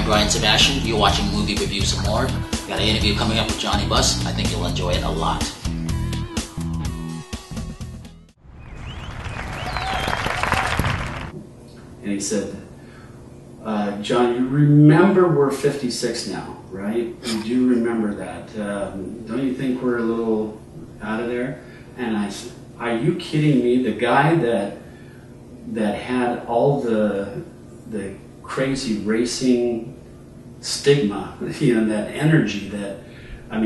Brian Sebastian. You're watching Movie Reviews and More. Got an interview coming up with Johnny Buss. I think you'll enjoy it a lot. And he said, John, you remember we're 56 now, right? You do remember that. Don't you think we're a little out of there? And I said, are you kidding me? The guy that had all the crazy racing stigma, that energy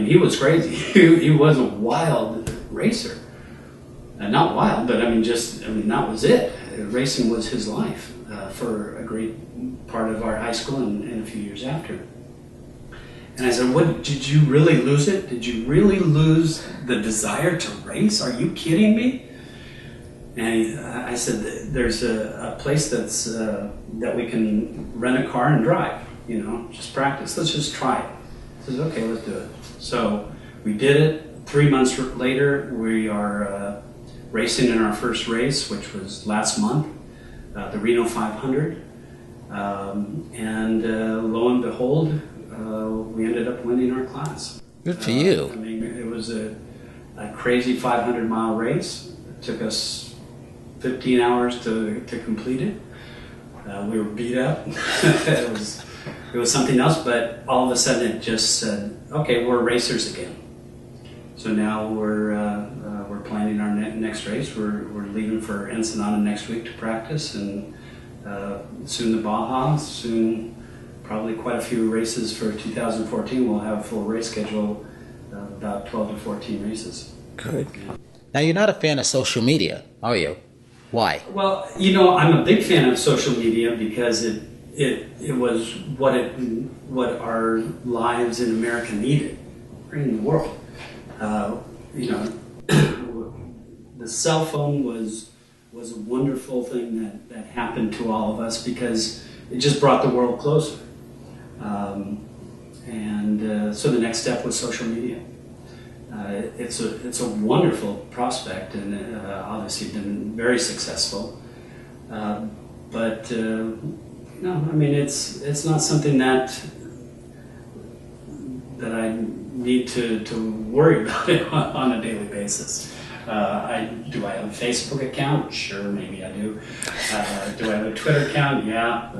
he was crazy. He was a wild racer. Not wild, but that was it. Racing was his life for a great part of our high school and a few years after. And I said, what, did you really lose it? Did you really lose the desire to race? Are you kidding me? And I said, there's a place that we can rent a car and drive, just practice. Let's just try it. He says, okay, let's do it. So we did it. 3 months later, we are racing in our first race, which was last month, the Reno 500. And lo and behold, we ended up winning our class. Good for you. It was a crazy 500-mile race. It took us 15 hours to complete it. We were beat up. It was something else, but all of a sudden it just said, okay, we're racers again. So now we're planning our next race. We're leaving for Ensenada next week to practice, and soon the Baja, soon probably quite a few races for 2014. We'll have a full race schedule of about 12 to 14 races. Good. Yeah. Now, you're not a fan of social media, are you? Why? Well, I'm a big fan of social media because it was what our lives in America needed, or in the world. The cell phone was a wonderful thing that happened to all of us because it just brought the world closer. So the next step was social media. It's a wonderful prospect, and obviously been very successful. It's not something that I need to worry about it on a daily basis. Do I have a Facebook account? Sure, maybe I do. Do I have a Twitter account? Yeah.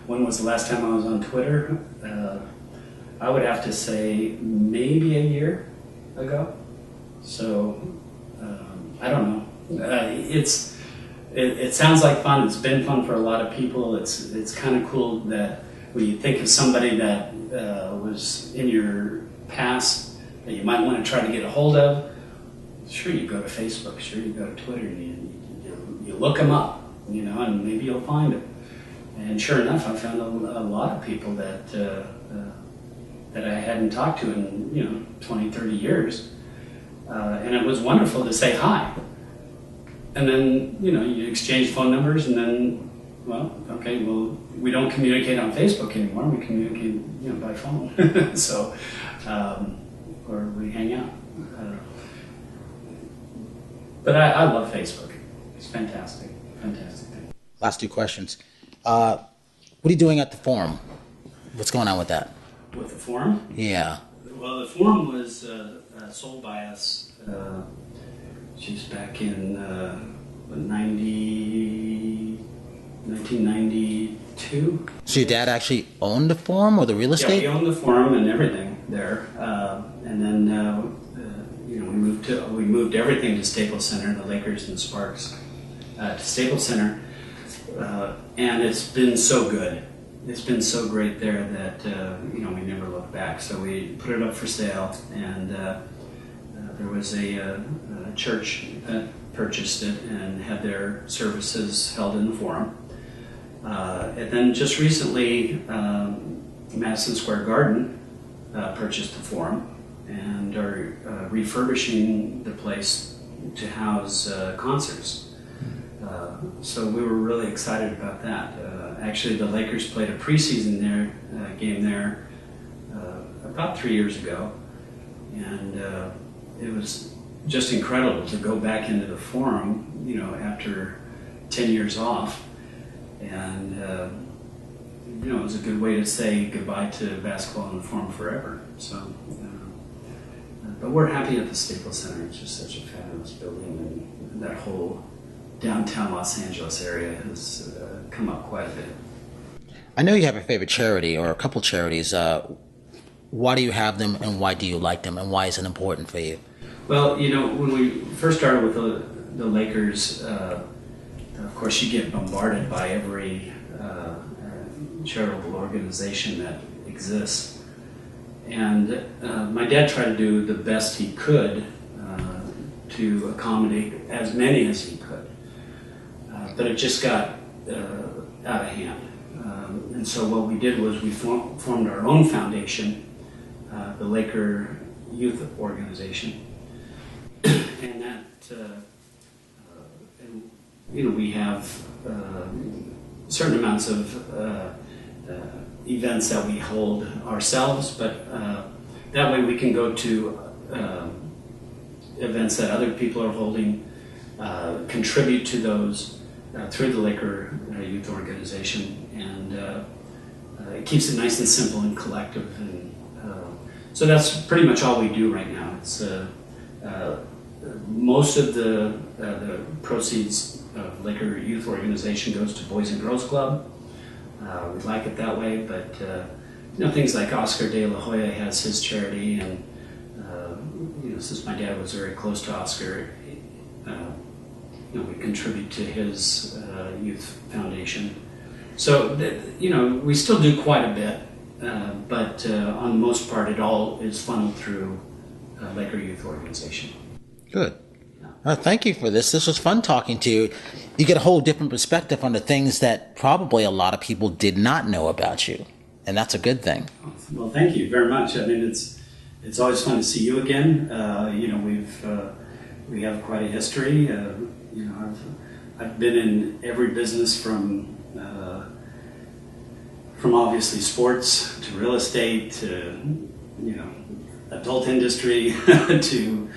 When was the last time I was on Twitter? I would have to say maybe a year ago. So I don't know. It sounds like fun. It's been fun for a lot of people. It's kind of cool that when you think of somebody that was in your past that you might want to try to get a hold of. Sure, you go to Facebook. Sure, you go to Twitter. You look them up, and maybe you'll find them. And sure enough, I found a lot of people that I hadn't talked to in 20, 30 years, and it was wonderful to say hi. And then you exchange phone numbers, and then we don't communicate on Facebook anymore. We communicate by phone, so or we hang out. But I love Facebook. It's fantastic thing. Last two questions. What are you doing at the forum? What's going on with that? With the forum? Yeah. Well, the forum was sold by us. Back in 1992. So your dad actually owned the forum or the real estate? Yeah, he owned the forum and everything there. And then we moved everything to Staples Center, the Lakers and Sparks, to Staples Center, and it's been so good. It's been so great there that we never looked back. So we put it up for sale, and there was a church that purchased it and had their services held in the forum. And then just recently, Madison Square Garden purchased the forum and are refurbishing the place to house concerts. So we were really excited about that. Actually, the Lakers played a preseason game there about 3 years ago, and it was just incredible to go back into the forum, after 10 years off, and you know, it was a good way to say goodbye to basketball in the Forum forever. So, but we're happy at the Staples Center. It's just such a fabulous building, and that whole downtown Los Angeles area has come up quite a bit. I know you have a favorite charity or a couple charities. Why do you have them, and why do you like them, and why is it important for you? Well, you know, when we first started with the Lakers, of course, you get bombarded by every charitable organization that exists. And my dad tried to do the best he could to accommodate as many as he could. But it just got out of hand. And so what we did was we formed our own foundation, the Laker Youth Organization. And that, and, you know, we have certain amounts of events that we hold ourselves, but that way we can go to events that other people are holding, contribute to those through the Laker Youth Organization, and it keeps it nice and simple and collective. And so that's pretty much all we do right now. It's most of the proceeds of Laker Youth Organization goes to Boys and Girls Club. We like it that way, but you know, things like Oscar De La Hoya has his charity, and you know, since my dad was very close to Oscar, you know, we contribute to his youth foundation. So you know, we still do quite a bit, but on the most part, it all is funneled through Laker Youth Organization. Good. Thank you for this. This was fun talking to you. You get a whole different perspective on the things that probably a lot of people did not know about you, and that's a good thing. Well, thank you very much. I mean, it's always fun to see you again. You know, we have quite a history. You know, I've been in every business from obviously sports to real estate to, you know, adult industry to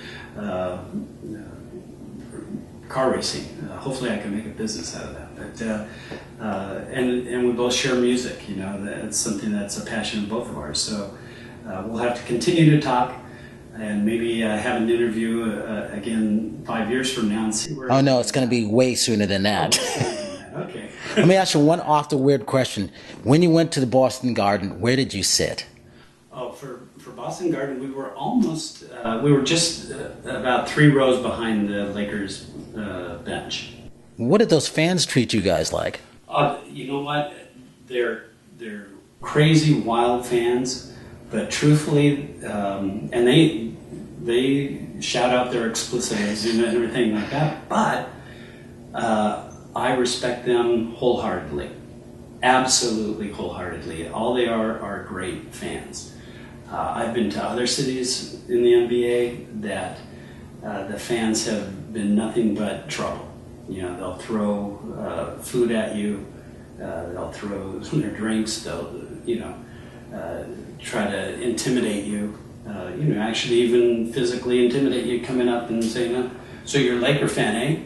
car racing. Hopefully I can make a business out of that. But and we both share music, you know, that's something that's a passion of both of ours. So we'll have to continue to talk and maybe have an interview again 5 years from now and see where... Oh no, it's going to be way sooner than that. Okay. Let me ask you one off the weird question. When you went to the Boston Garden, where did you sit? Oh, for Boston Garden, we were almost, we were just about 3 rows behind the Lakers bench. What did those fans treat you guys like? You know what? They're crazy, wild fans, but truthfully, and they shout out their expletives and everything like that, but I respect them wholeheartedly. Absolutely wholeheartedly. All they are great fans. I've been to other cities in the NBA that the fans have been nothing but trouble. You know, they'll throw food at you, they'll throw their drinks, they'll, you know, try to intimidate you, you know, actually even physically intimidate you, coming up and saying, oh, so you're a Laker fan, eh?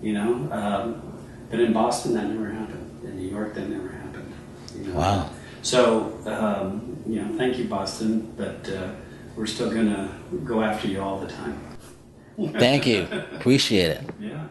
You know, but in Boston that never happened. In New York that never happened. You know? Wow. So, you know, thank you, Boston, but we're still going to go after you all the time. Thank you. Appreciate it. Yeah.